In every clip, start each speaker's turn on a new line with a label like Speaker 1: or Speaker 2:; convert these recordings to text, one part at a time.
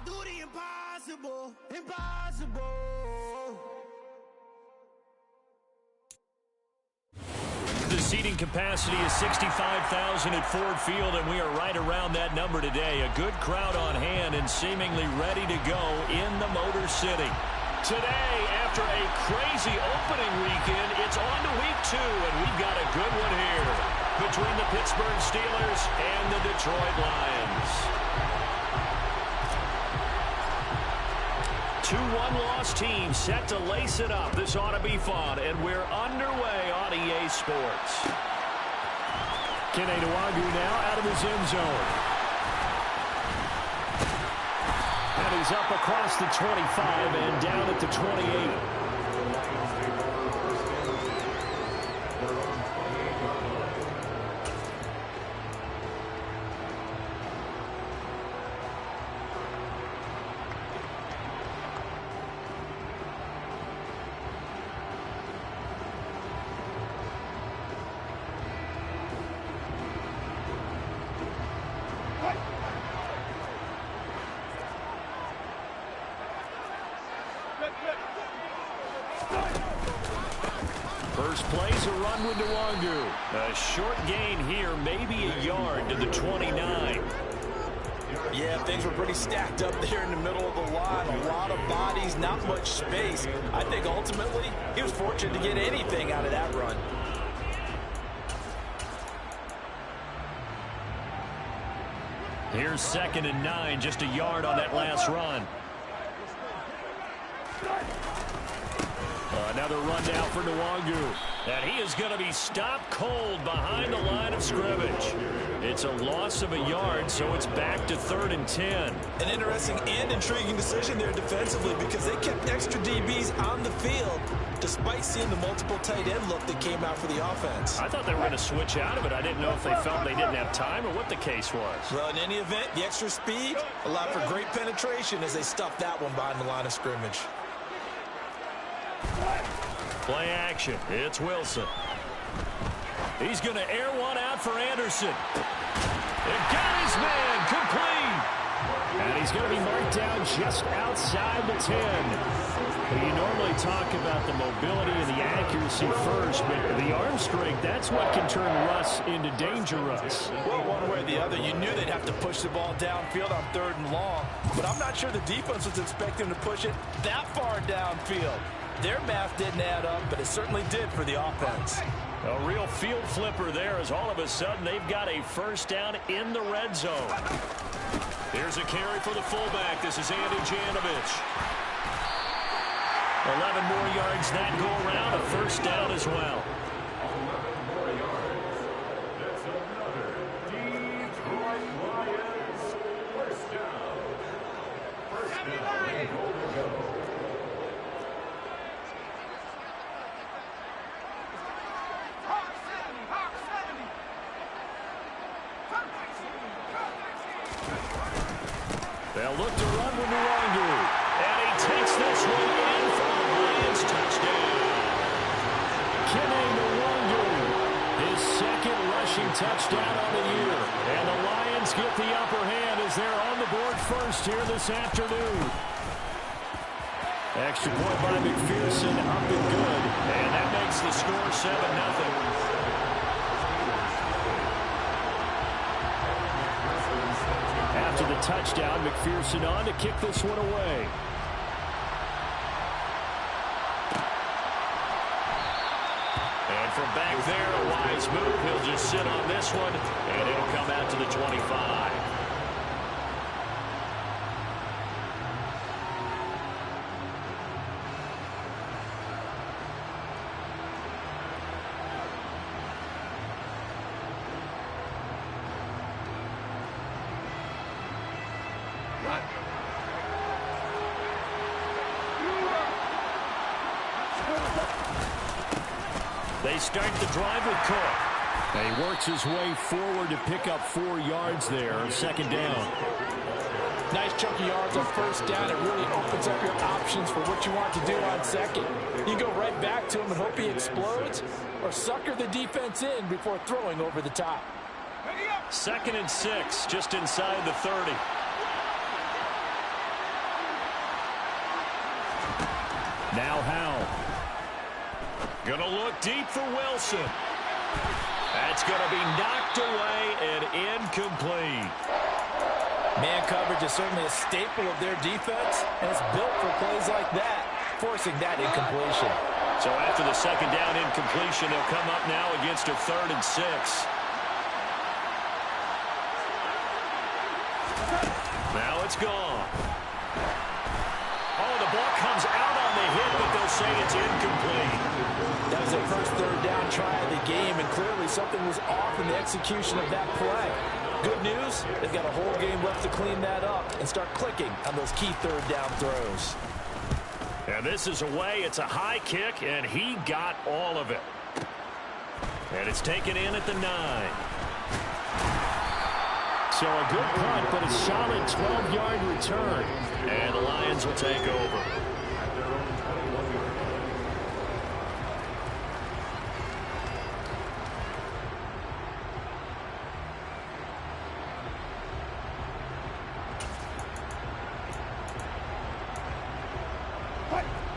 Speaker 1: do the impossible, impossible.
Speaker 2: The seating capacity is 65,000 at Ford Field, and we are right around that number today. A good crowd on hand and seemingly ready to go in the Motor City. Today, after a crazy opening weekend, it's on to week 2, and we've got a good one here between the Pittsburgh Steelers and the Detroit Lions. 2 one-loss teams set to lace it up. This ought to be fun, and we're underway on EA Sports. Kene Nwangwu now out of his end zone. And he's up across the 25 and down at the 28. First play's a run with Nwangwu. A short gain here, maybe a yard to the 29.
Speaker 3: Yeah, things were pretty stacked up there in the middle of the line. A lot of bodies, not much space. I think ultimately he was fortunate to get anything out of that run.
Speaker 2: Here's 2nd and 9, just a yard on that last run. Another run now for Nwangwu. And he is going to be stopped cold behind the line of scrimmage. It's a loss of a yard, so it's back to 3rd and 10.
Speaker 3: An interesting and intriguing decision there defensively because they kept extra DBs on the field despite seeing the multiple tight end look that came out for the offense.
Speaker 2: I thought they were going to switch out of it. I didn't know if they felt they didn't have time or what the case was.
Speaker 3: Well, in any event, the extra speed allowed for great penetration as they stuffed that one behind the line of scrimmage.
Speaker 2: Play action. It's Wilson. He's going to air one out for Anderson. It got his man complete. And he's going to be marked down just outside the 10. Well, you normally talk about the mobility and the accuracy first, but the arm strength, that's what can turn Russ into danger Russ.
Speaker 3: Well, one way or the other, you knew they'd have to push the ball downfield on 3rd and long, but I'm not sure the defense was expecting to push it that far downfield. Their math didn't add up, but it certainly did for the offense.
Speaker 2: A real field flipper there as all of a sudden they've got a first down in the red zone. Here's a carry for the fullback. This is Andy Janovich. 11 more yards that go around, a first down as well. They'll look to run with Nwangwu. And he takes this one in for the Lions touchdown. Kene Nwangwu, his 2nd rushing touchdown on the year. And the Lions get the upper hand as they're on the board first here this afternoon. Extra point by McPherson, up and good. And that makes the score 7-0. After the touchdown, McPherson on to kick this one away. And from back there, a wise move. He'll just sit on this one, and it'll come out to the 25. They start the drive with Cook. And he works his way forward to pick up 4 yards there on 2nd down.
Speaker 3: Nice chunky yards on 1st down. It really opens up your options for what you want to do on 2nd. You can go right back to him and hope he explodes or sucker the defense in before throwing over the top.
Speaker 2: 2nd and 6, just inside the 30. Now Howe. Going to look deep for Wilson. That's going to be knocked away and incomplete.
Speaker 3: Man coverage is certainly a staple of their defense, and it's built for plays like that, forcing that incompletion.
Speaker 2: So after the second down incompletion, they'll come up now against a 3rd and 6. Now it's gone. Oh, the ball comes out on the hit, but they'll say it's incomplete.
Speaker 3: That was their first 3rd down try of the game, and clearly something was off in the execution of that play. Good news, they've got a whole game left to clean that up and start clicking on those key 3rd down throws.
Speaker 2: And this is away. It's a high kick, and he got all of it. And it's taken in at the 9. So a good punt, but a solid 12-yard return. And the Lions will take over.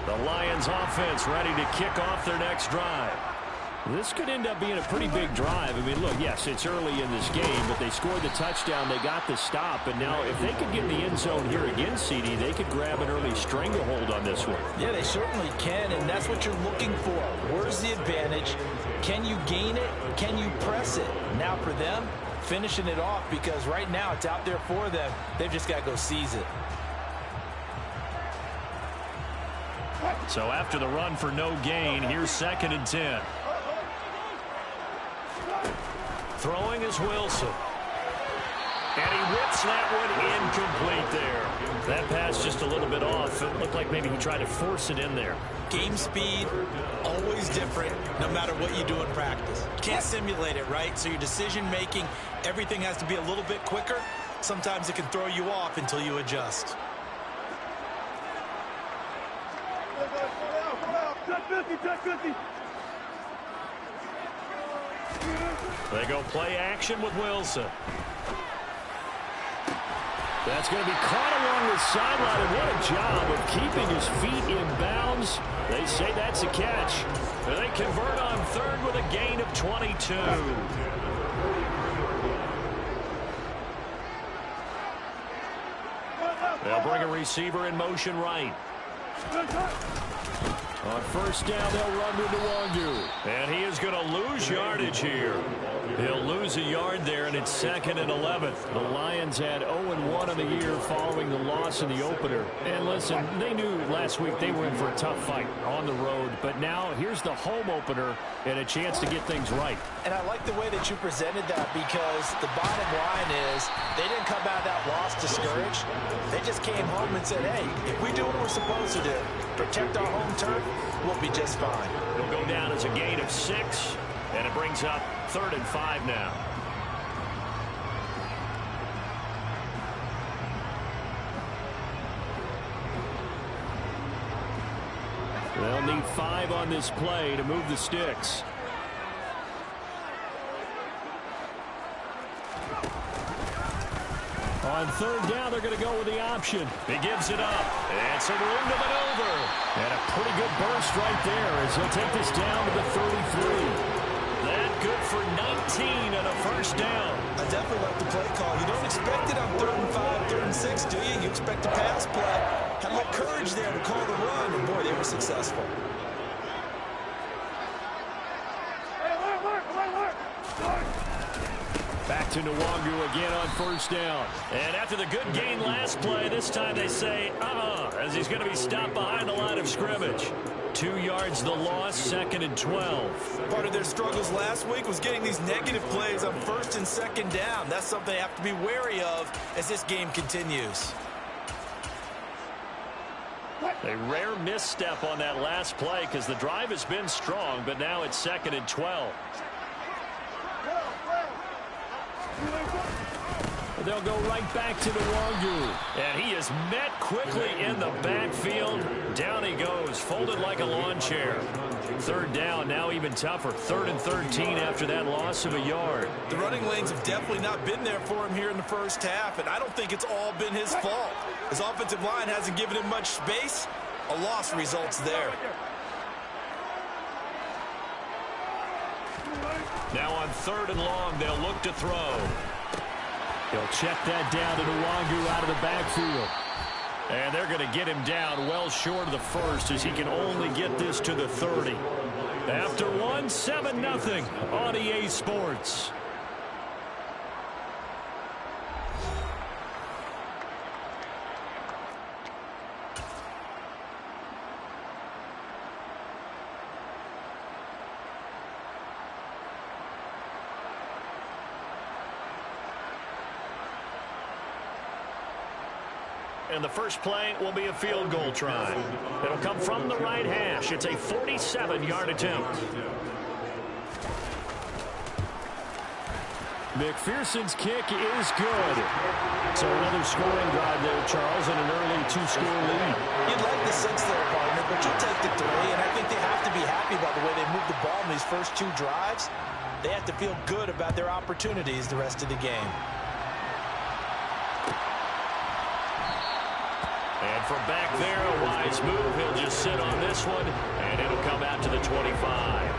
Speaker 2: The Lions offense ready to kick off their next drive. This could end up being a pretty big drive. I mean, look, yes, it's early in this game, but they scored the touchdown. They got the stop. And now if they could get in the end zone here again, CD, they could grab an early stranglehold on this one.
Speaker 3: Yeah, they certainly can, and that's what you're looking for. Where's the advantage? Can you gain it? Can you press it? Now for them, finishing it off, because right now it's out there for them. They've just got to go seize it.
Speaker 2: So after the run for no gain, here's 2nd and 10. Throwing is Wilson. And he whips that one incomplete there. That pass just a little bit off. It looked like maybe he tried to force it in there.
Speaker 4: Game speed, always different, no matter what you do in practice. You can't simulate it, right? So your decision-making, everything has to be a little bit quicker. Sometimes it can throw you off until you adjust.
Speaker 2: They go play action with Wilson. That's going to be caught along the sideline, and what a job of keeping his feet in bounds. They say that's a catch. They convert on 3rd with a gain of 22. They'll bring a receiver in motion right. On 1st down, they'll run to Nwangu. And he is going to lose yardage here. He'll lose a yard there, and it's 2nd and 11. The Lions had 0-1 on the year following the loss in the opener. And listen, they knew last week they were in for a tough fight on the road. But now here's the home opener and a chance to get things right.
Speaker 3: And I like the way that you presented that, because the bottom line is they didn't come out of that loss discouraged. They just came home and said, hey, if we do what we're supposed to do, protect our home turf, we'll be just fine.
Speaker 2: It'll go down as a gain of 6, and it brings up 3rd and 5 now. They'll need 5 on this play to move the sticks. On 3rd down, they're going to go with the option. He gives it up. And some room to maneuver. And a pretty good burst right there as he'll take this down to the 33. That good for 19 and a 1st down.
Speaker 4: I definitely like the play call. You don't expect it on 3rd and 5, 3rd and 6, do you? You expect a pass play. Had a little courage there to call the run, and boy, they were successful.
Speaker 2: Back to Nwangu again on 1st down. And after the good gain last play, this time they say, as he's going to be stopped behind the line of scrimmage. 2 yards the loss, 2nd and 12.
Speaker 4: Part of their struggles last week was getting these negative plays on 1st and 2nd down. That's something they have to be wary of as this game continues.
Speaker 2: A rare misstep on that last play because the drive has been strong, but now it's 2nd and 12. They'll go right back to Nwangu. And he is is met quickly in the backfield. Down he goes, folded like a lawn chair. Third down, now even tougher. 3rd and 13 after that loss of a yard.
Speaker 4: The running lanes have definitely not been there for him here in the first half, and I don't think it's all been his fault. His offensive line hasn't given him much space. A loss results there.
Speaker 2: Now on 3rd and long, they'll look to throw. He'll check that down to Nwangu out of the backfield. And they're going to get him down well short of the first as he can only get this to the 30. After 1, 7-0 on EA Sports. And the first play will be a field goal try. It'll come from the right hash. It's a 47-yard attempt. McPherson's kick is good. So another scoring drive there, Charles, and an early 2-score lead.
Speaker 4: You'd like the 6 there, partner, but you'll take the 3, and I think they have to be happy about the way they moved the ball in these first 2 drives. They have to feel good about their opportunities the rest of the game.
Speaker 2: And from back there, a wise move. He'll just sit on this one, and it'll come out to the 25.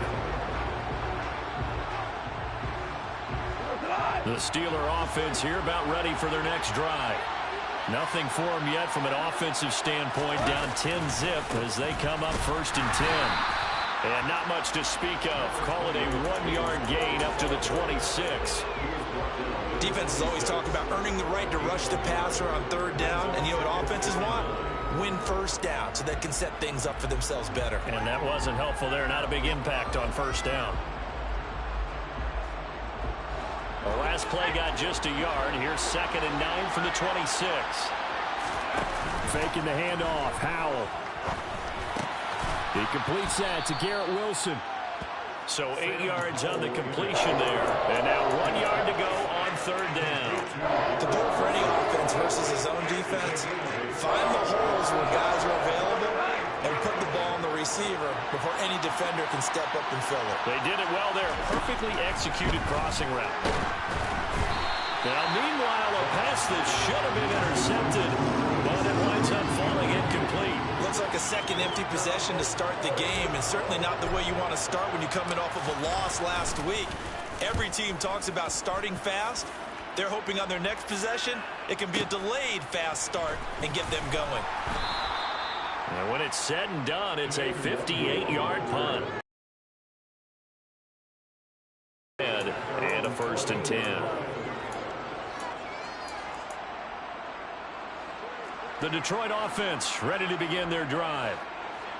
Speaker 2: The Steeler offense here about ready for their next drive. Nothing for them yet from an offensive standpoint, down 10-zip as they come up 1st and 10. And not much to speak of. Call it a 1-yard gain up to the 26.
Speaker 4: Defenses always talk about earning the right to rush the passer on 3rd down, and you know what offenses want? Win 1st down so they can set things up for themselves better.
Speaker 2: And that wasn't helpful there. Not a big impact on 1st down. The last play got just a yard. Here's 2nd and 9 from the 26. Faking the handoff. Howell. He completes that to Garrett Wilson. So 8 yards on the completion there. And now 1 yard to go on 3rd down.
Speaker 4: The goal for any offense versus his own defense, find the holes where guys are available and put the ball on the receiver before any defender can step up and fill it.
Speaker 2: They did it well there. Perfectly executed crossing route. Now, meanwhile, a pass that should have been intercepted, but it winds up falling incomplete.
Speaker 4: Looks like a second empty possession to start the game, and certainly not the way you want to start when you're coming off of a loss last week. Every team talks about starting fast. They're hoping on their next possession, it can be a delayed fast start and get them going.
Speaker 2: And when it's said and done, it's a 58-yard punt. And a 1st and 10. The Detroit offense ready to begin their drive.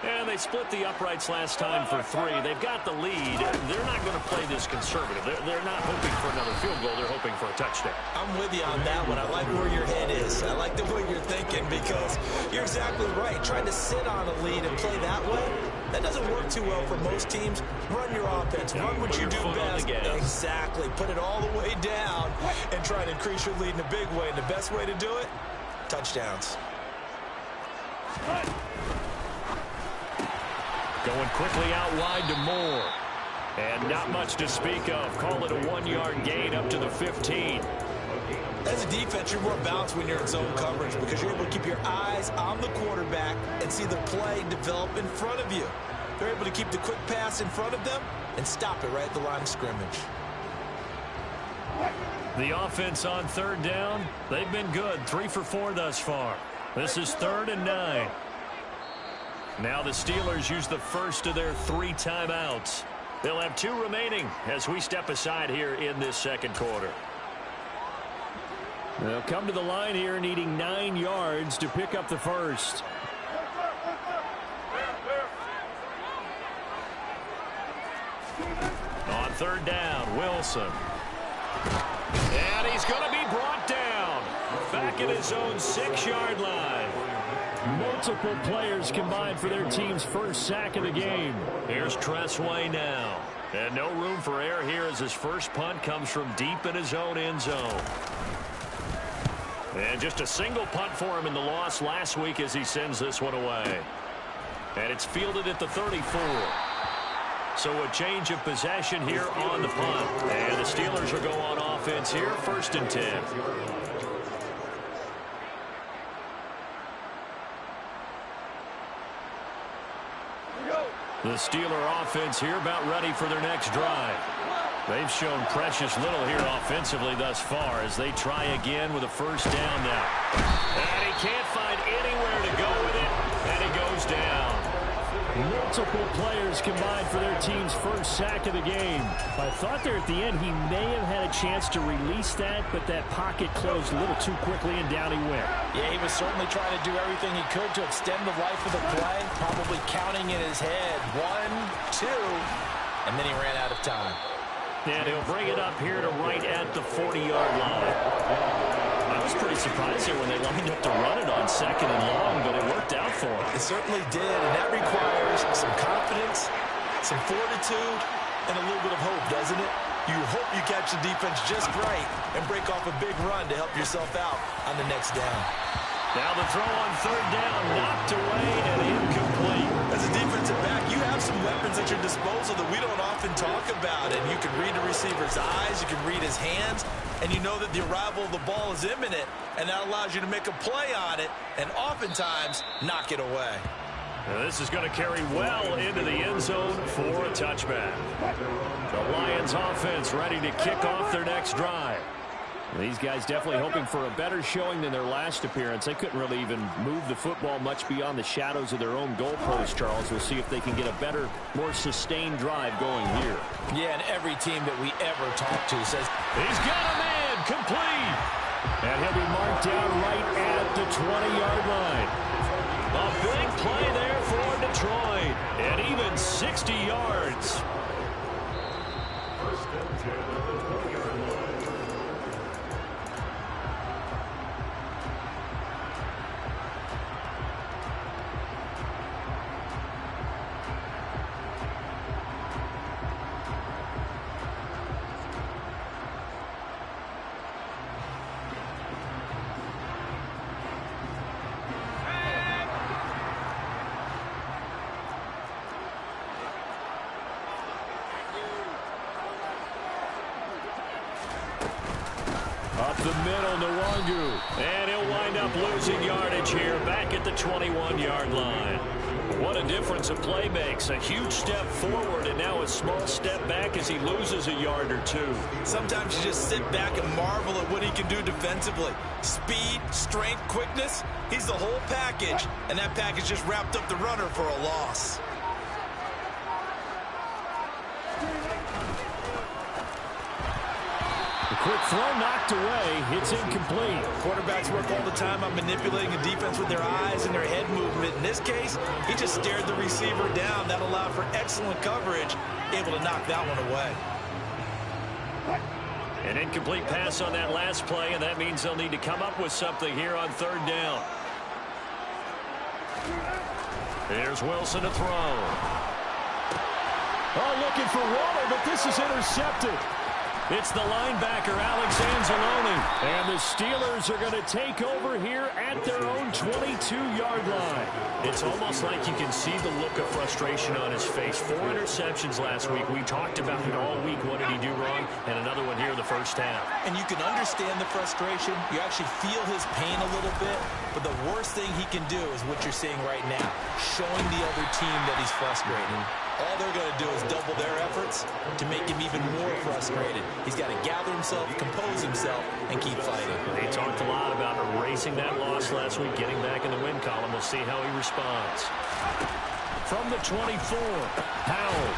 Speaker 2: And they split the uprights last time for 3. They've got the lead. They're not going to play this conservative. They're not hoping for another field goal. They're hoping for a touchdown.
Speaker 4: I'm with you on that one. I like where your head is. I like the way you're thinking because you're exactly right. Trying to sit on a lead and play that way, that doesn't work too well for most teams. Run your offense. Run what you do best. Exactly. Put it all the way down and try to increase your lead in a big way. And the best way to do it, touchdowns.
Speaker 2: Going quickly out wide to Moore. And not much to speak of. Call it a 1-yard gain up to the 15.
Speaker 4: As a defense, you're more balanced when you're in zone coverage because you're able to keep your eyes on the quarterback and see the play develop in front of you. They're able to keep the quick pass in front of them and stop it right at the line of scrimmage.
Speaker 2: The offense on 3rd down, they've been good. 3 for 4 thus far. This is 3rd and 9. Now the Steelers use the first of their 3 timeouts. They'll have 2 remaining as we step aside here in this second quarter. They'll come to the line here needing 9 yards to pick up the first. On 3rd down, Wilson. And he's going to be brought down. Back at his own 6-yard line. Multiple players combined for their team's first sack of the game. Here's Tressway now. And no room for error here as his first punt comes from deep in his own end zone. And just a single punt for him in the loss last week as he sends this one away. And it's fielded at the 34. So a change of possession here on the punt. And the Steelers will go on offense here, 1st and 10. The Steeler offense here about ready for their next drive. They've shown precious little here offensively thus far as they try again with a 1st down now. And he can't find anywhere to go with it, and he goes down.
Speaker 5: Multiple players combined for their team's 1st sack of the game. I thought there at the end he may have had a chance to release that, but that pocket closed a little too quickly, and down he went.
Speaker 3: Yeah, he was certainly trying to do everything he could to extend the life of the play, probably counting in his head 1, 2, and then he ran out of time.
Speaker 2: And he'll bring it up here to right at the 40-yard line. I was pretty surprised there when they lined up to run it on 2nd and long, but it worked out for him.
Speaker 4: It certainly did, and that requires some confidence, some fortitude, and a little bit of hope, doesn't it? You hope you catch the defense just right and break off a big run to help yourself out on the next down.
Speaker 2: Now the throw on 3rd down, knocked away and incomplete.
Speaker 4: As a defensive back, you have some weapons at your disposal that we don't often talk about, and you can read the receiver's eyes, you can read his hands, and you know that the arrival of the ball is imminent, and that allows you to make a play on it and oftentimes knock it away.
Speaker 2: Now this is going to carry well into the end zone for a touchback. The Lions offense ready to kick off their next drive. These guys definitely hoping for a better showing than their last appearance. They couldn't really even move the football much beyond the shadows of their own goalpost, Charles. We'll see if they can get a better, more sustained drive going here.
Speaker 3: Yeah, and every team that we ever talk to says,
Speaker 2: he's got a man, complete. And he'll be marked down right at the 20-yard line. A big play there for Detroit. And even 60 yards. Up the middle, Nwangu. And he'll wind up losing yardage here back at the 21-yard line. What a difference a play makes. A huge step forward and now a small step back as he loses a yard or two.
Speaker 4: Sometimes you just sit back and marvel at what he can do defensively. Speed, strength, quickness. He's the whole package, and that package just wrapped up the runner for a loss.
Speaker 5: Quick throw knocked away. It's incomplete.
Speaker 4: Quarterbacks work all the time on manipulating a defense with their eyes and their head movement. In this case, he just stared the receiver down. That allowed for excellent coverage, able to knock that one away.
Speaker 2: An incomplete pass on that last play, and that means they'll need to come up with something here on 3rd down. Here's Wilson to throw.
Speaker 5: Oh, looking for Waller, but this is intercepted.
Speaker 2: It's the linebacker, Alex Anzalone. And the Steelers are going to take over here at their own 22-yard line. It's almost like you can see the look of frustration on his face. 4 interceptions last week. We talked about it all week. What did he do wrong? And another one here in the first half.
Speaker 4: And you can understand the frustration. You actually feel his pain a little bit. But the worst thing he can do is what you're seeing right now, showing the other team that he's frustrated. All they're going to do is double their efforts to make him even more frustrated. He's got to gather himself, compose himself, and keep fighting.
Speaker 2: They talked a lot about erasing that loss last week, getting back in the win column. We'll see how he responds. From the 24, Howell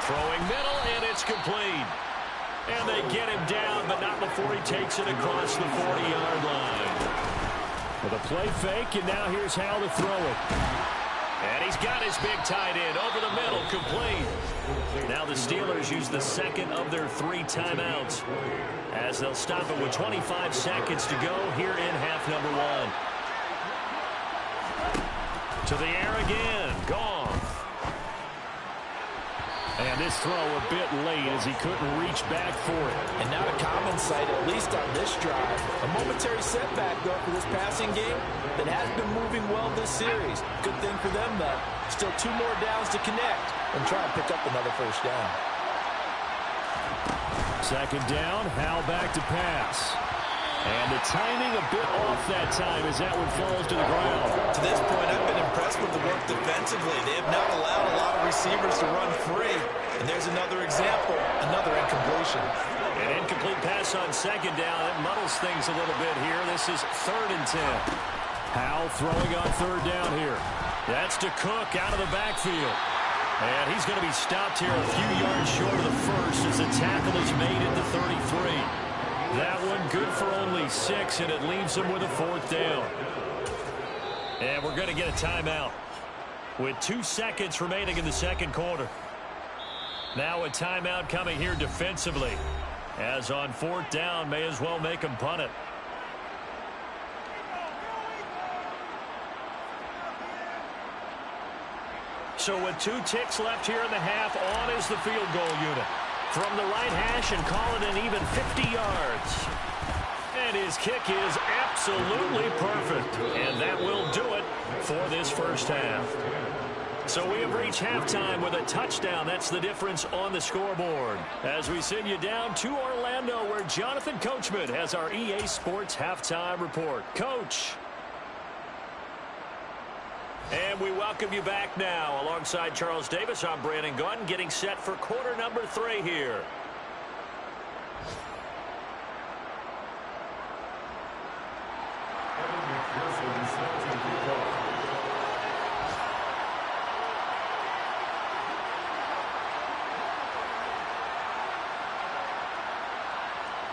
Speaker 2: throwing middle, and it's complete. And they get him down, but not before he takes it across the 40-yard line.
Speaker 5: With a play fake, and now here's Howell to throw it.
Speaker 2: And he's got his big tight end over the middle, complete. Now the Steelers use the second of their 3 timeouts as they'll stop it with 25 seconds to go here in half number 1. To the air again, Goff. And
Speaker 5: this throw a bit late as he couldn't reach back for it.
Speaker 3: And not a common sight, at least on this drive. A momentary setback, though, for this passing game that has been moving well this series. Good thing for them, though. Still 2 more downs to connect and try and pick up another first down.
Speaker 5: Second down, Howell back to pass. And the timing a bit off that time as that one falls to the ground.
Speaker 4: To this point, I've been impressed with the work defensively. They have not allowed a lot of receivers to run free. And there's another example, another incompletion.
Speaker 2: An incomplete pass on second down. That muddles things a little bit here. This is 3rd and 10.
Speaker 5: Howell throwing on 3rd down here.
Speaker 2: That's to Cook out of the backfield. And he's going to be stopped here a few yards short of the first as the tackle is made at the 33. That one good for only 6, and it leaves them with a 4th down. And we're going to get a timeout with 2 seconds remaining in the second quarter. Now a timeout coming here defensively, as on 4th down, may as well make them punt it. So with 2 ticks left here in the half, on is the field goal unit. From the right hash and call it an even 50 yards. And his kick is absolutely perfect. And that will do it for this first half. So we have reached halftime with a touchdown. That's the difference on the scoreboard. As we send you down to Orlando, where Jonathan Coachman has our EA Sports halftime report. Coach. And we welcome you back now. Alongside Charles Davis, I'm Brandon Gunn, getting set for quarter number 3 here.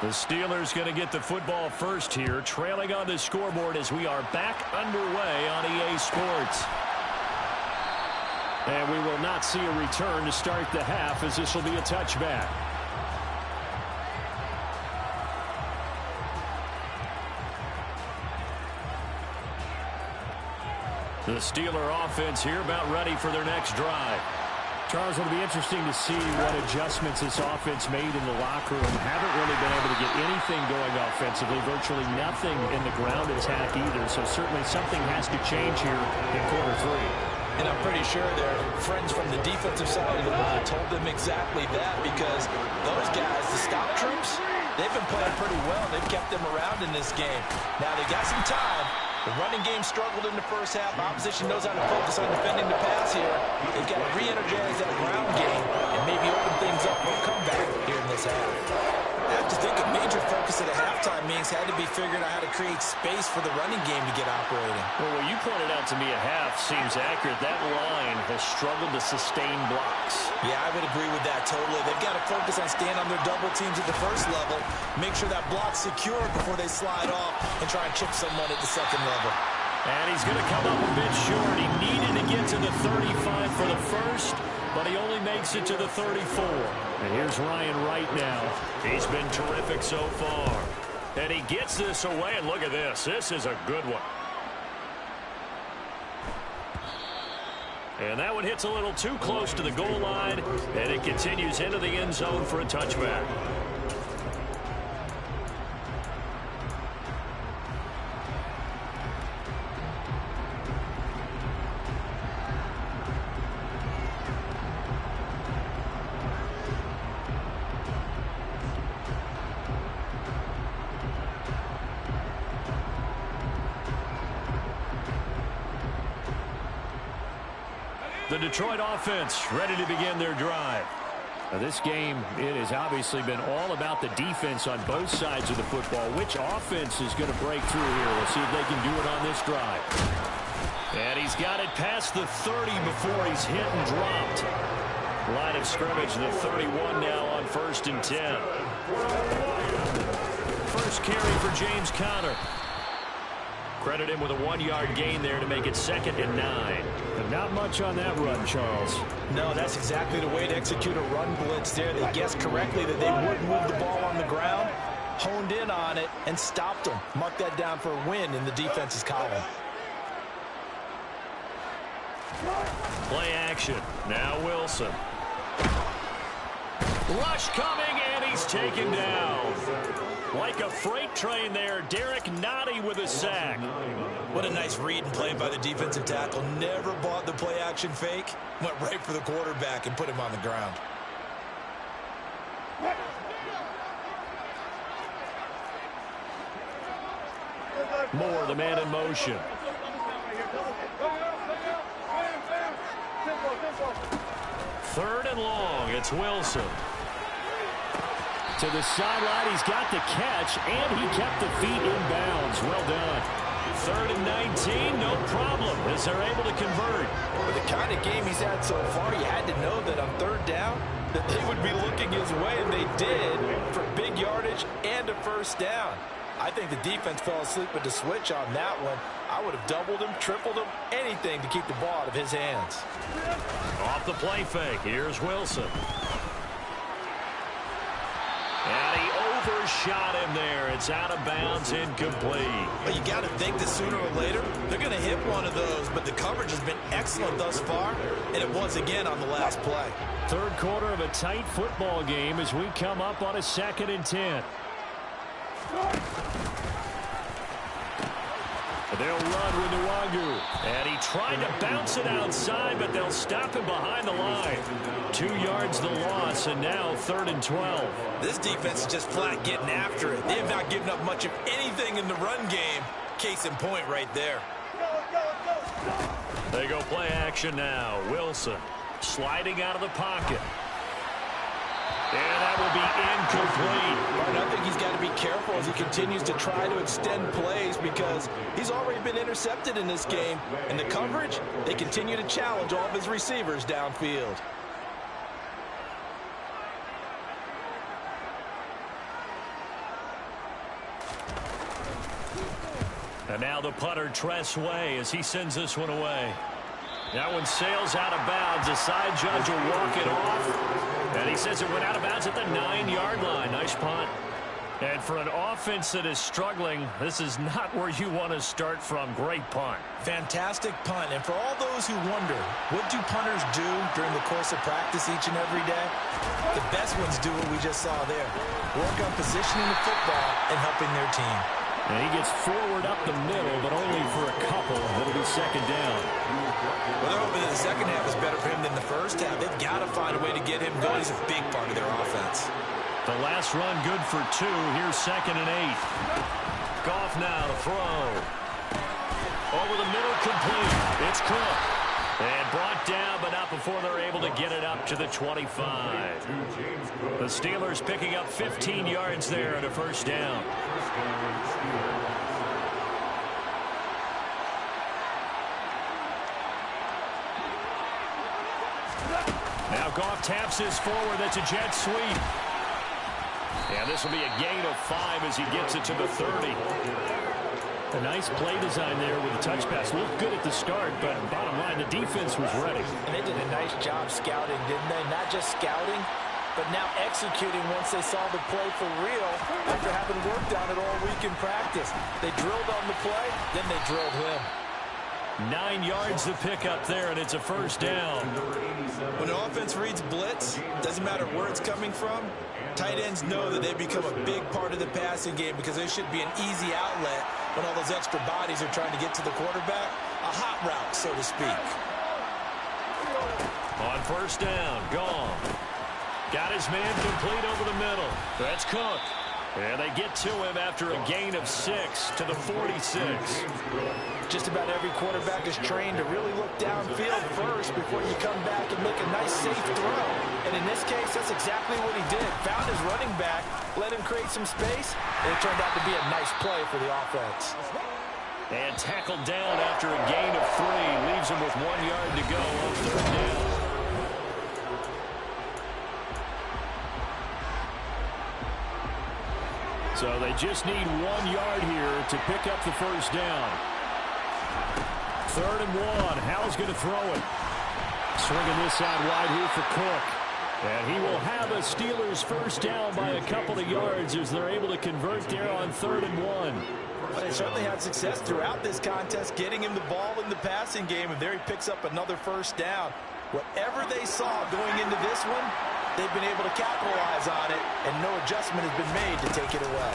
Speaker 2: The Steelers going to get the football first here, trailing on the scoreboard as we are back underway on EA Sports.
Speaker 5: And we will not see a return to start the half, as this will be a touchback.
Speaker 2: The Steeler offense here about ready for their next drive.
Speaker 5: Charles, it'll be interesting to see what adjustments this offense made in the locker room. Haven't really been able to get anything going offensively, virtually nothing in the ground attack either. So certainly something has to change here in quarter 3.
Speaker 3: And I'm pretty sure their friends from the defensive side of the ball told them exactly that, because those guys, the stop troops, they've been playing pretty well. They've kept them around in this game. Now they got some time. The running game struggled in the first half. Opposition knows how to focus on defending the pass here. They've got to re-energize that ground game and maybe open things up for a comeback here in this half.
Speaker 4: I have to think a major focus at a halftime means had to be figuring out how to create space for the running game to get operating.
Speaker 2: Well, what you pointed out to me at half seems accurate. That line has struggled to sustain blocks.
Speaker 4: Yeah, I would agree with that totally. They've got to focus on staying on their double teams at the first level, make sure that block's secure before they slide off and try and chip someone at the second level.
Speaker 2: And he's going to come up a bit short. He needed to get to the 35 for the first, but he only makes it to the 34.
Speaker 5: And here's Ryan Wright now.
Speaker 2: He's been terrific so far. And he gets this away, and look at this. This is a good one. And that one hits a little too close to the goal line, and it continues into the end zone for a touchback. The Detroit offense ready to begin their drive.
Speaker 5: Now this game, it has obviously been all about the defense on both sides of the football. Which offense is going to break through here? We'll see if they can do it on this drive.
Speaker 2: And he's got it past the 30 before he's hit and dropped. Line of scrimmage, the 31 now on 1st and 10. First carry for James Conner. Credit him with a 1-yard gain there to make it 2nd and 9.
Speaker 5: But not much on that run, Charles.
Speaker 4: No, that's exactly the way to execute a run blitz there. They guessed correctly that they would move the ball on the ground, honed in on it, and stopped them. Mark that down for a win in the defense's column.
Speaker 2: Play action. Now Wilson. Rush coming, and he's taken down. Like a freight train there, Derek Nottie with a sack.
Speaker 4: What a nice read and play by the defensive tackle. Never bought the play-action fake. Went right for the quarterback and put him on the ground.
Speaker 2: Moore, the man in motion. Third and long. It's Wilson.
Speaker 5: To the sideline, he's got the catch, and he kept the feet in bounds. Well done.
Speaker 2: Third and 19, no problem, as they're able to convert.
Speaker 3: With the kind of game he's had so far, you had to know that on third down, that they would be looking his way, and they did, for big yardage and a first down. I think the defense fell asleep with the switch on that one. I would have doubled him, tripled him, anything to keep the ball out of his hands.
Speaker 2: Off the play fake, here's Wilson. And he overshot him there. It's out of bounds, incomplete.
Speaker 4: But you got to think that sooner or later, they're going to hit one of those, but the coverage has been excellent thus far, and it was again on the last play.
Speaker 5: Third quarter of a tight football game as we come up on a 2nd and 10. They'll run with Nwangu.
Speaker 2: And he tried to bounce it outside, but they'll stop him behind the line. 2 yards the loss, and now 3rd and 12.
Speaker 4: This defense is just flat getting after it. They have not given up much of anything in the run game. Case in point right there.
Speaker 2: They go play action now. Wilson sliding out of the pocket. And that will be incomplete.
Speaker 3: Right, I think he's got to be careful as he continues to try to extend plays because he's already been intercepted in this game. And the coverage, they continue to challenge all of his receivers downfield.
Speaker 2: And now the punter, Tress Way, as he sends this one away. That one sails out of bounds. The side judge will walk it off. And he says it went out of bounds at the 9-yard line. Nice punt. And for an offense that is struggling, this is not where you want to start from. Great punt.
Speaker 4: Fantastic punt. And for all those who wonder, what do punters do during the course of practice each and every day? The best ones do what we just saw there. Work on positioning the football and helping their team.
Speaker 5: And he gets forward up the middle, but only for a couple. It'll be 2nd down.
Speaker 4: Well, they're hoping that the second half is better for him than the first half. They've got to find a way to get him going. He's a big part of their offense.
Speaker 2: The last run good for 2. Here's 2nd and 8. Goff now to throw. Over the middle, complete. It's Cook. And brought down, but not before they're able to get it up to the 25. The Steelers picking up 15 yards there and a first down. Now Goff taps this forward. That's a jet sweep. And this will be a gain of 5 as he gets it to the 30.
Speaker 5: A nice play design there with the touch pass. Looked good at the start, but bottom line, the defense was ready.
Speaker 3: And they did a nice job scouting, didn't they? Not just scouting, but now executing once they saw the play for real after having worked on it all week in practice. They drilled on the play, then they drilled him.
Speaker 2: 9 yards to pick up there, and it's a first down.
Speaker 4: When an offense reads blitz, doesn't matter where it's coming from, tight ends know that they become a big part of the passing game because they should be an easy outlet when all those extra bodies are trying to get to the quarterback. A hot route, so to speak.
Speaker 2: On first down, gone. Got his man complete over the middle. That's Cook. And they get to him after a gain of 6 to the 46.
Speaker 3: Just about every quarterback is trained to really look downfield first before you come back and make a nice, safe throw. And in this case, that's exactly what he did. Found his running back, let him create some space, and it turned out to be a nice play for the offense.
Speaker 2: And tackled down after a gain of 3. Leaves him with 1 yard to go on third down.
Speaker 5: So they just need 1 yard here to pick up the first down. 3rd and 1. Howell's going to throw it. Swinging this out wide here for Cook. And he will have a Steelers first down by a couple of yards as they're able to convert there on 3rd and 1.
Speaker 3: But they certainly had success throughout this contest, getting him the ball in the passing game, and there he picks up another first down. Whatever they saw going into this one, they've been able to capitalize on it, and no adjustment has been made to take it away.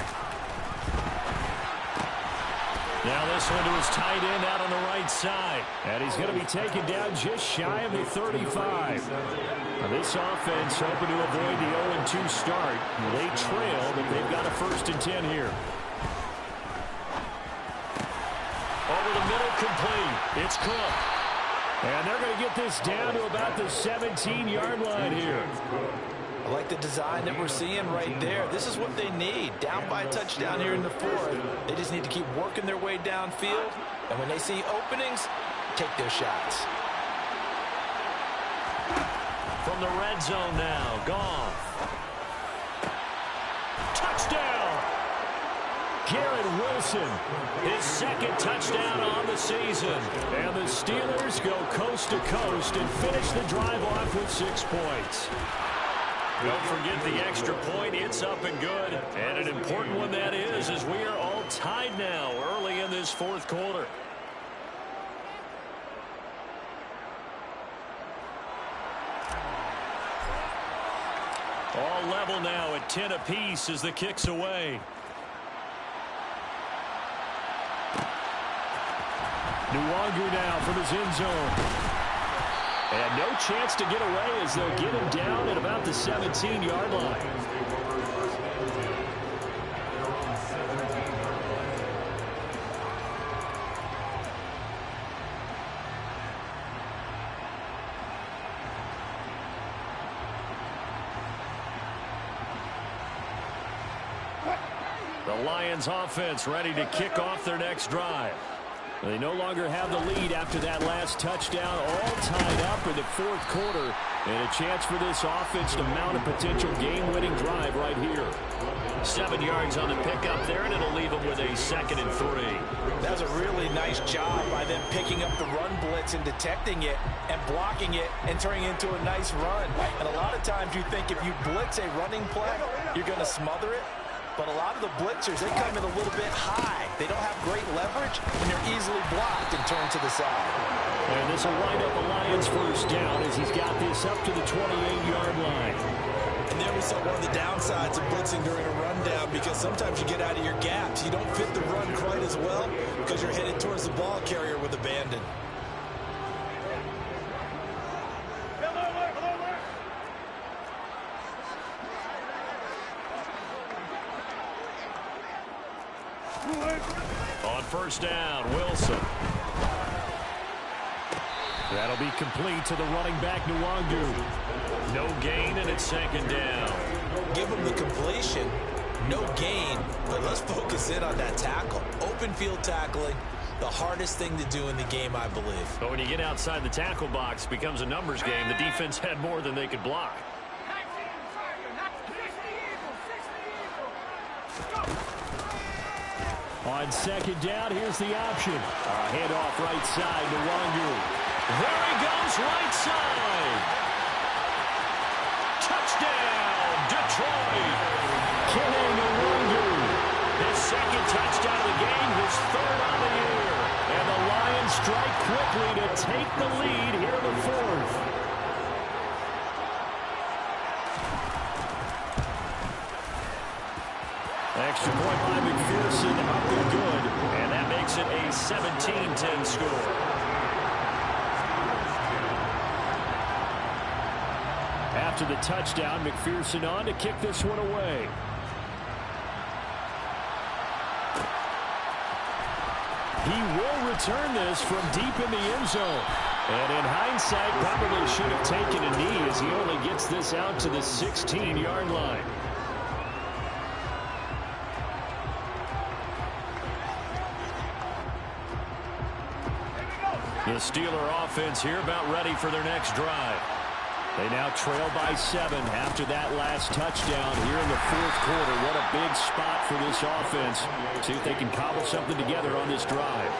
Speaker 2: Now this one to his tight end out on the right side. And he's going to be taken down just shy of the 35. Now this offense hoping to avoid the 0-2 start. They trail, but they've got a 1st and 10 here. Over the middle, complete. It's Cook. And they're going to get this down to about the 17-yard line here.
Speaker 3: I like the design that we're seeing right there. This is what they need. Down by a touchdown here in the 4th. They just need to keep working their way downfield. And when they see openings, take their shots.
Speaker 2: From the red zone now, Goff. Touchdown! Garrett Wilson, his 2nd touchdown on the season. And the Steelers go coast to coast and finish the drive off with 6 points. Don't forget the extra point. It's up and good. And an important one that is, as we are all tied now early in this 4th quarter. All level now at 10 apiece as the kick's away. Nwangu now from his end zone. And no chance to get away as they'll get him down at about the 17-yard line. The Lions offense ready to kick off their next drive. They no longer have the lead after that last touchdown, all tied up in the 4th quarter. And a chance for this offense to mount a potential game-winning drive right here. 7 yards on the pickup there, and it'll leave them with a 2nd and 3.
Speaker 3: That was a really nice job by them picking up the run blitz and detecting it and blocking it and turning it into a nice run. And a lot of times you think if you blitz a running play, you're going to smother it. But a lot of the blitzers, they come in a little bit high. They don't have great leverage, and they're easily blocked and turned to the side.
Speaker 2: And this will wind up the Lions' 1st down as he's got this up to the 28-yard line.
Speaker 4: And there we saw one of the downsides of blitzing during a rundown, because sometimes you get out of your gaps. You don't fit the run quite as well because you're headed towards the ball carrier with abandon.
Speaker 2: On 1st down, Wilson. That'll be complete to the running back, Nwangu. No gain, and it's 2nd down.
Speaker 4: Give him the completion. No gain, but let's focus in on that tackle. Open field tackling, the hardest thing to do in the game, I believe.
Speaker 2: But when you get outside the tackle box, it becomes a numbers game. The defense had more than they could block. On 2nd down, here's the option. Handoff right side to Nwangu. There he goes, right side. Touchdown, Detroit. Kenny Nwangu. His 2nd touchdown of the game, his 3rd on the year. And the Lions strike quickly to take the lead here in the 4th. Extra point by McPherson, up and good. And that makes it a 17-10 score. After the touchdown, McPherson on to kick this one away. He will return this from deep in the end zone. And in hindsight, probably should have taken a knee as he only gets this out to the 16-yard line. The Steeler offense here about ready for their next drive. They now trail by 7 after that last touchdown here in the 4th quarter. What a big spot for this offense. See if they can cobble something together on this drive.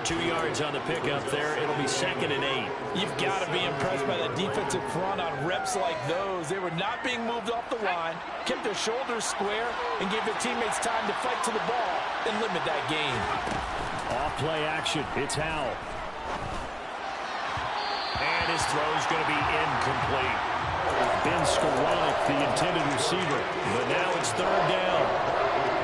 Speaker 2: 2 yards on the pickup there. It'll be 2nd and 8.
Speaker 3: You've got to be impressed by the defensive front on reps like those. They were not being moved off the line, kept their shoulders square, and gave their teammates time to fight to the ball and limit that gain.
Speaker 2: Off play action. It's Howell. And his throw is going to be incomplete.
Speaker 5: Ben Skoranek, the intended receiver. But now it's third down.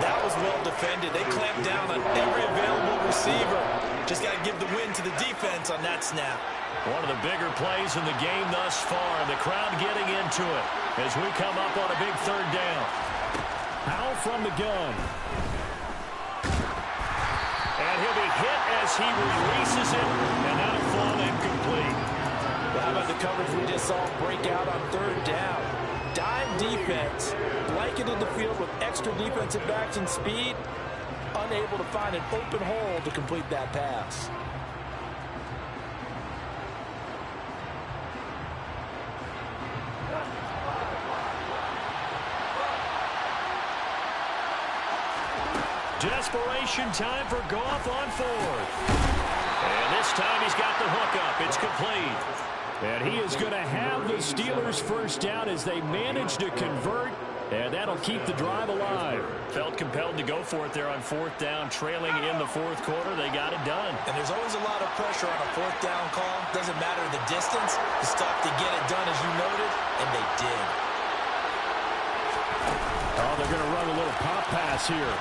Speaker 4: That was well defended. They clamped down on every available receiver. Just got to give the win to the defense on that snap.
Speaker 2: One of the bigger plays in the game thus far. The crowd getting into it as we come up on a big third down.
Speaker 5: Powell from the gun.
Speaker 2: And he'll be hit as he releases it, and that'll fall incomplete.
Speaker 3: How about the coverage we just saw break out on third down? Dime defense, blanketed the field with extra defensive backs and speed, unable to find an open hole to complete that pass.
Speaker 2: Desperation time for Goff on fourth. And this time he's got the hook up. It's complete.
Speaker 5: And he is going to have the Steelers first down as they manage to convert, and that'll keep the drive alive.
Speaker 2: Felt compelled to go for it there on fourth down, trailing in the fourth quarter. They got it done.
Speaker 4: And there's always a lot of pressure on a fourth down call. Doesn't matter the distance. You stop to get it done, as you noted, and they did.
Speaker 5: Oh, they're going to run a little pop pass here.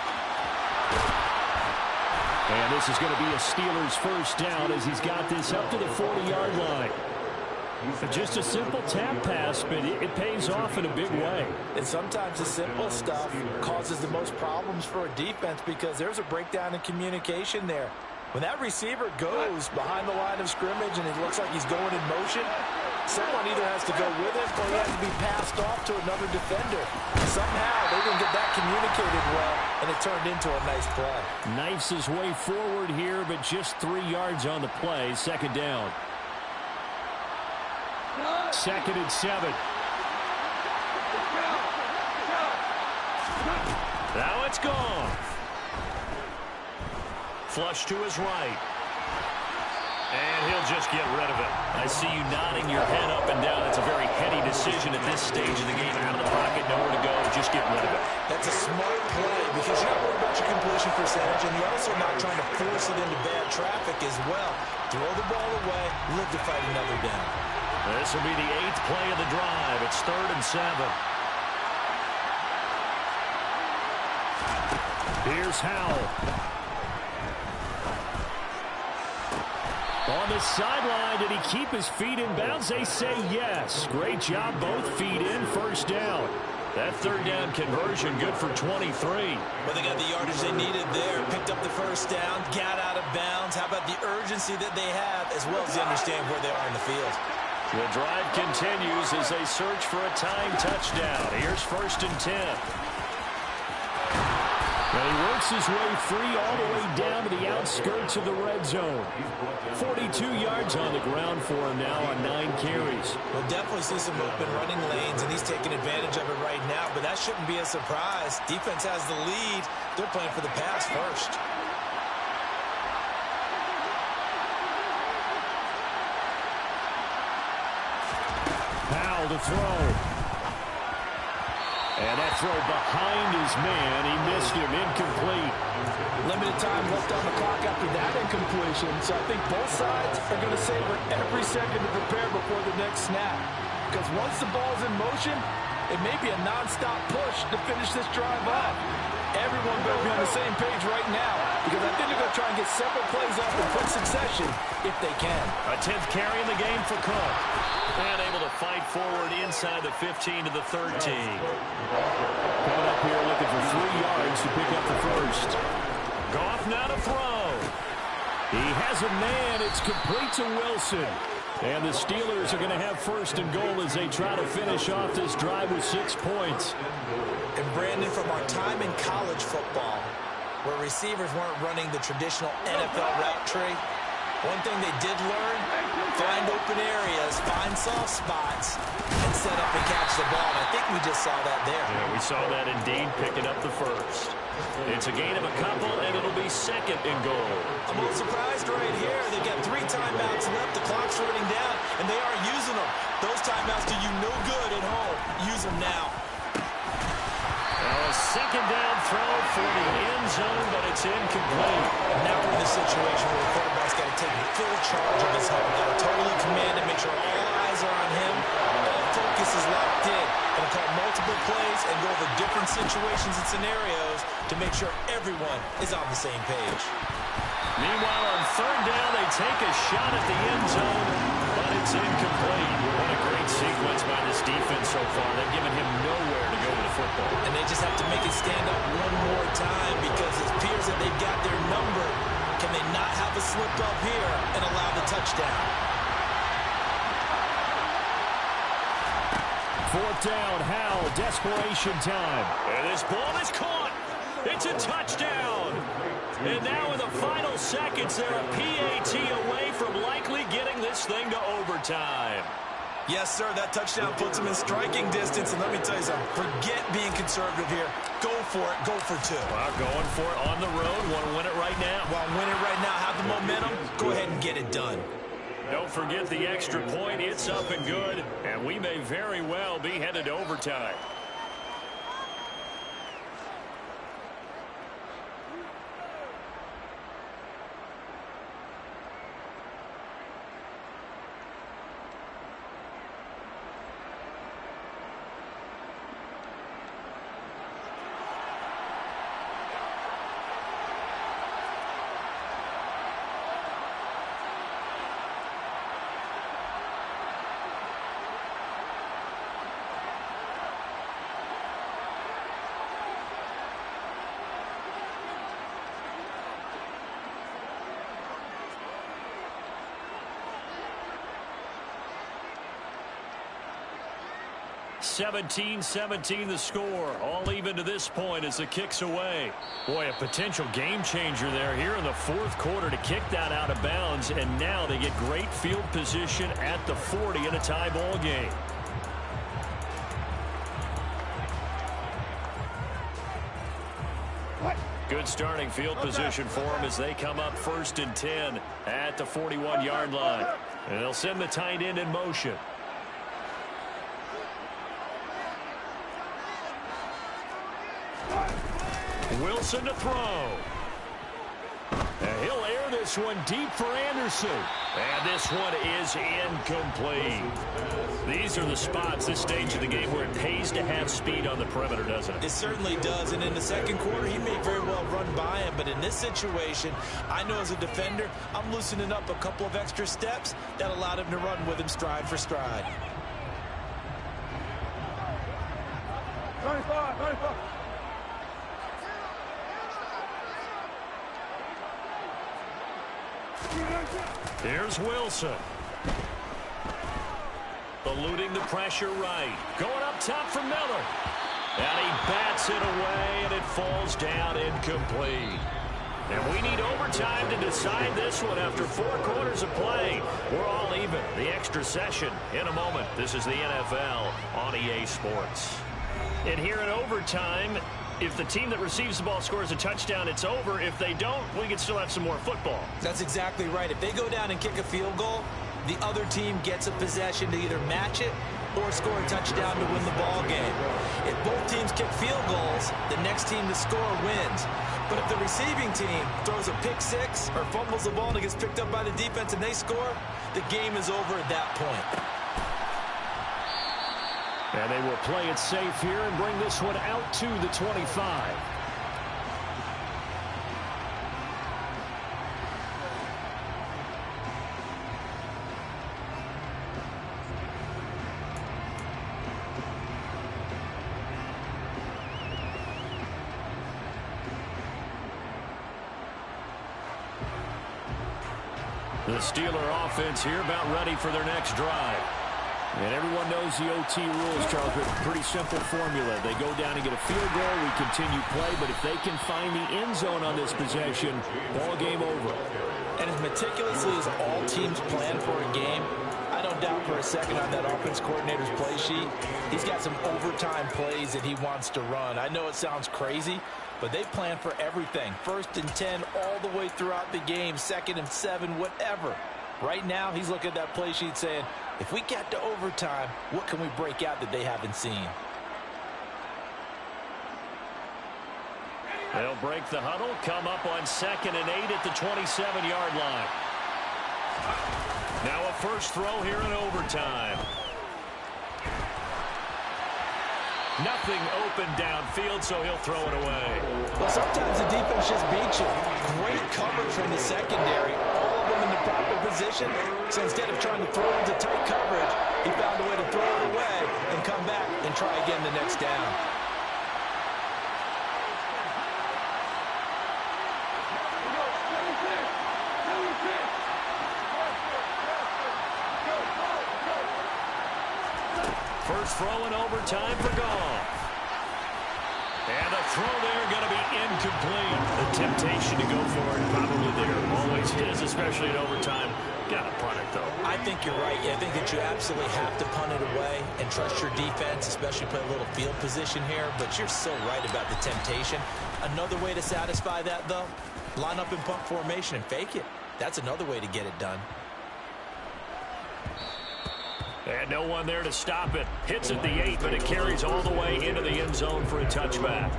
Speaker 5: And this is going to be a Steelers first down as he's got this up to the 40-yard line. Just a simple tap pass, but it pays off in a big way.
Speaker 3: And sometimes the simple stuff causes the most problems for a defense because there's a breakdown in communication there. When that receiver goes behind the line of scrimmage and it looks like he's going in motion, someone either has to go with him or he has to be passed off to another defender. Somehow they didn't get that communicated well, and it turned into a nice play.
Speaker 5: Knifes his way forward here, but just 3 yards on the play. Second down. 2nd and 7.
Speaker 2: Now it's gone. Flush to his right. And he'll just get rid of it. I see you nodding your head up and down. It's a very heady decision at this stage of the game. Out of the pocket, nowhere to go. Just get rid of it.
Speaker 4: That's a smart play because you're not worried about your completion percentage, and you're also not trying to force it into bad traffic as well. Throw the ball away, live to fight another down.
Speaker 2: This will be the 8th play of the drive. It's 3rd and 7.
Speaker 5: Here's Howell. On the sideline, did he keep his feet in bounds? They say yes. Great job, both feet in, first down.
Speaker 2: That third down conversion good for 23.
Speaker 4: Well, they got the yardage they needed there. Picked up the first down, got out of bounds. How about the urgency that they have as well as they understand where they are in the field?
Speaker 2: The drive continues as they search for a tying touchdown. Here's 1st and 10.
Speaker 5: And he works his way free all the way down to the outskirts of the red zone. 42 yards on the ground for him now on 9 carries.
Speaker 4: We'll definitely see some open running lanes, and he's taking advantage of it right now, but that shouldn't be a surprise. Defense has the lead. They're playing for the pass first.
Speaker 5: Powell to throw. And that throw behind his man. He missed him. Incomplete.
Speaker 3: Limited time left on the clock after that incompletion. So I think both sides are going to savor every second to prepare before the next snap. Because once the ball's in motion, it may be a nonstop push to finish this drive off. Everyone better be on the same page right now, because I think they're going to try and get several plays up in quick succession if they can.
Speaker 2: A 10th carry in the game for Cook. And able to fight forward inside the 15 to the 13.
Speaker 5: Coming up here looking for 3 yards to pick up the first.
Speaker 2: Goff now to throw.
Speaker 5: He has a man. It's complete to Wilson. And the Steelers are going to have 1st and goal as they try to finish off this drive with 6 points.
Speaker 4: And Brandon, from our time in college football, where receivers weren't running the traditional NFL route tree, one thing they did learn, find open areas, find soft spots, and set up and catch the ball. And I think we just saw that there.
Speaker 2: Yeah, we saw that indeed picking up the first. It's a gain of a couple, and it'll be 2nd and goal.
Speaker 4: I'm a little surprised right here. They've got 3 timeouts left. The clock's running down, and they are using them. Those timeouts do you no good at home. Use them now.
Speaker 2: A 2nd down throw for the end zone, but it's incomplete.
Speaker 4: Now we're in the situation where the quarterback's got to take full charge of his home. Got to totally command it, make sure all eyes are on him. All focus defense is locked in. Going to call multiple plays and go over different situations and scenarios to make sure everyone is on the same page.
Speaker 2: Meanwhile, on third down, they take a shot at the end zone, but it's incomplete. What a great sequence by this defense so far. They've given him nowhere to go with the football.
Speaker 4: And they just have to make it stand up one more time because it appears that they've got their number. Can they not have a slip up here and allow the touchdown?
Speaker 5: Fourth down, Howell, desperation time.
Speaker 2: And this ball is caught. It's a touchdown. And now in the final seconds, they're a PAT away from likely getting this thing to overtime.
Speaker 4: Yes, sir, that touchdown puts them in striking distance. And let me tell you something, forget being conservative here. Go for it, go for two.
Speaker 2: Well, going for it on the road. Want to win it right now?
Speaker 4: Well, win it right now, have the momentum. Go ahead and get it done.
Speaker 2: Don't forget the extra point. It's up and good. And we may very well be headed to overtime. (17-17) the score. All even to this point as the kick's away. Boy, a potential game changer there here in the fourth quarter to kick that out of bounds. And now they get great field position at the 40 in a tie ball game. Good starting field position for them as they come up 1st and 10 at the 41-yard line. And they'll send the tight end in motion. Wilson to throw. And he'll air this one deep for Anderson. And this one is incomplete. These are the spots, this stage of the game, where it pays to have speed on the perimeter, doesn't it?
Speaker 4: It certainly does. And in the second quarter, he may very well run by him. But in this situation, I know as a defender, I'm loosening up a couple of extra steps that allowed him to run with him stride for stride.
Speaker 1: 95.
Speaker 2: Here's Wilson. Eluding the pressure right. Going up top for Miller. And he bats it away, and it falls down incomplete. And we need overtime to decide this one after 4 quarters of play. We're all even. The extra session in a moment. This is the NFL on EA Sports. And here in overtime, if the team that receives the ball scores a touchdown, it's over. If they don't, we can still have some more football.
Speaker 4: That's exactly right. If they go down and kick a field goal, the other team gets a possession to either match it or score a touchdown to win the ball game. If both teams kick field goals, the next team to score wins. But if the receiving team throws a pick six or fumbles the ball and it gets picked up by the defense and they score, the game is over at that point.
Speaker 5: And they will play it safe here and bring this one out to the 25.
Speaker 2: The Steeler offense here about ready for their next drive.
Speaker 5: And everyone knows the OT rules, Charles, but pretty simple formula. They go down and get a field goal, we continue play, but if they can find the end zone on this possession, ball game over.
Speaker 3: And as meticulously as all teams plan for a game, I don't doubt for a second on that offense coordinator's play sheet, he's got some overtime plays that he wants to run. I know it sounds crazy, but they plan for everything. 1st and 10 all the way throughout the game, 2nd and 7, whatever. Right now, he's looking at that play sheet saying, if we get to overtime, what can we break out that they haven't seen?
Speaker 2: They'll break the huddle, come up on 2nd and 8 at the 27-yard line. Now a first throw here in overtime. Nothing open downfield, so he'll throw it away.
Speaker 3: Well, sometimes the defense just beats you. Great coverage from the secondary. All of them in the proper position. So instead of trying to throw into tight coverage, he found a way to throw it away and come back and try again the next down.
Speaker 2: First throw in overtime for Goff. And the throw there going to be incomplete. The temptation to go for it probably there. Always is, especially in overtime. Got to punt it, though.
Speaker 4: I think you're right. I think that you absolutely have to punt it away and trust your defense, especially play a little field position here. But you're so right about the temptation. Another way to satisfy that, though, line up in punt formation and fake it. That's another way to get it done.
Speaker 2: And no one there to stop it. Hits at the 8, but it carries all the way into the end zone for a touchback.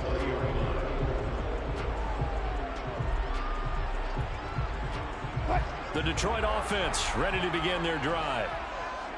Speaker 2: The Detroit offense ready to begin their drive.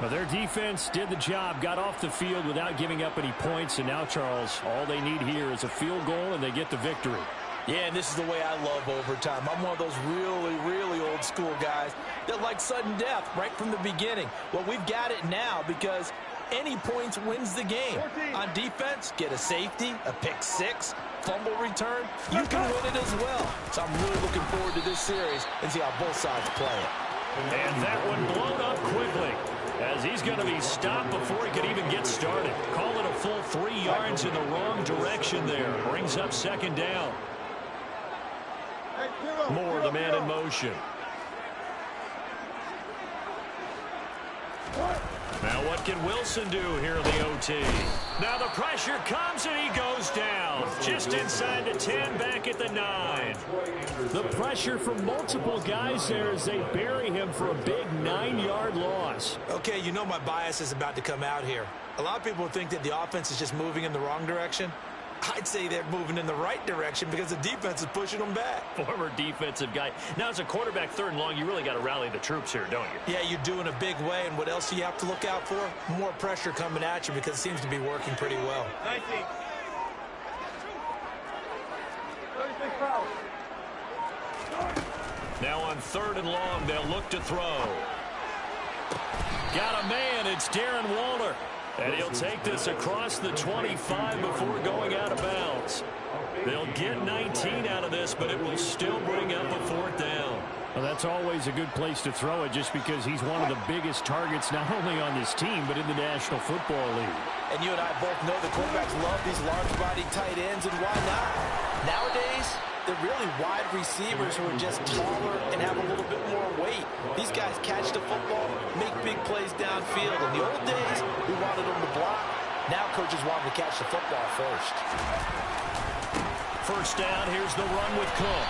Speaker 5: Well, their defense did the job, got off the field without giving up any points. And now, Charles, all they need here is a field goal, and they get the victory.
Speaker 3: Yeah, and this is the way I love overtime. I'm one of those really, really old school guys that like sudden death right from the beginning. Well, we've got it now because any points wins the game. On defense, get a safety, a pick six, fumble return. You can win it as well. So I'm really looking forward to this series and see how both sides play it.
Speaker 2: And that one blown up quickly as he's going to be stopped before he could even get started. Call it a full 3 yards in the wrong direction there. Brings up second down. Moore, the man in motion. Now what can Wilson do here in the OT? Now the pressure comes and he goes down. Just inside the 10, back at the 9.
Speaker 5: The pressure from multiple guys there as they bury him for a big 9-yard loss.
Speaker 4: Okay, you know my bias is about to come out here. A lot of people think that the offense is just moving in the wrong direction. I'd say they're moving in the right direction because the defense is pushing them back.
Speaker 2: Former defensive guy. Now, as a quarterback, 3rd and long, you really got to rally the troops here, don't you?
Speaker 4: Yeah, you do in a big way. And what else do you have to look out for? More pressure coming at you because it seems to be working pretty well.
Speaker 2: Now on 3rd and long, they'll look to throw. Got a man. It's Darren Waller. And he'll take this across the 25 before going out of bounds. They'll get 19 out of this, but it will still bring up a 4th down.
Speaker 5: Well, that's always a good place to throw it just because he's one of the biggest targets not only on this team but in the National Football League.
Speaker 3: And you and I both know the quarterbacks love these large-bodied tight ends, and why not? Nowadays, they're really wide receivers who are just taller and have a little bit more weight. These guys catch the football, make big plays downfield. In the old days, we wanted them to block. Now coaches want them to catch the football first.
Speaker 2: First down, here's the run with Cook.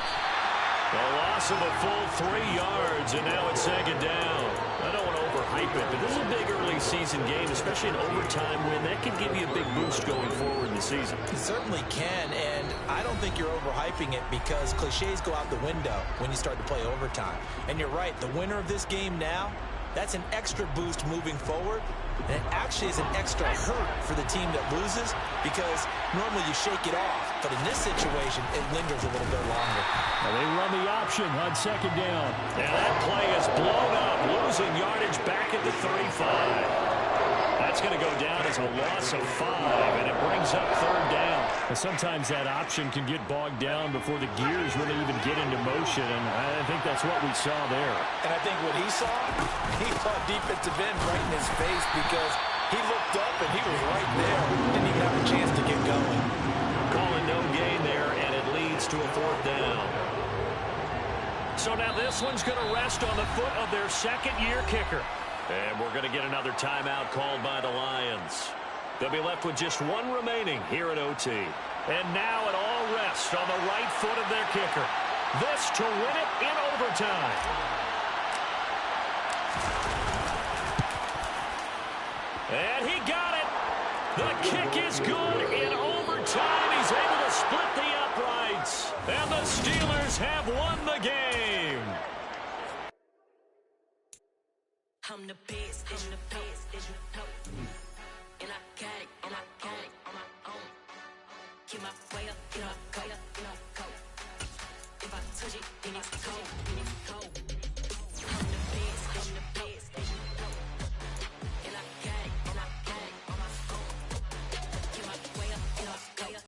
Speaker 2: A loss of a full 3 yards, and now it's 2nd down. I don't want to overhype it, but this is a big early season game, especially an overtime win. That could give you a big boost going forward in the season.
Speaker 4: It certainly can, and I don't think you're overhyping it because cliches go out the window when you start to play overtime. And you're right, the winner of this game now, that's an extra boost moving forward. And it actually is an extra hurt for the team that loses because normally you shake it off. But in this situation, it lingers a little bit longer.
Speaker 5: Well, they run the option on 2nd down.
Speaker 2: And that play is blown up, losing yardage back at the 35. That's going to go down as a loss of 5, and it brings up 3rd down.
Speaker 5: And sometimes that option can get bogged down before the gears really even get into motion, and I think that's what we saw there.
Speaker 3: And I think what he saw defensive end right in his face because he looked up and he was right there. Didn't even have a chance to get going.
Speaker 2: Calling no gain there, and it leads to a 4th down. So now this one's going to rest on the foot of their 2nd-year kicker. And we're going to get another timeout called by the Lions. They'll be left with just 1 remaining here at OT. And now it all rests on the right foot of their kicker. This to win it in overtime. And he got it. The kick is good in overtime. He's able to split the uprights. And the Steelers have won the game.
Speaker 6: I'm the best, and I got it, and I got it on my own. making my way up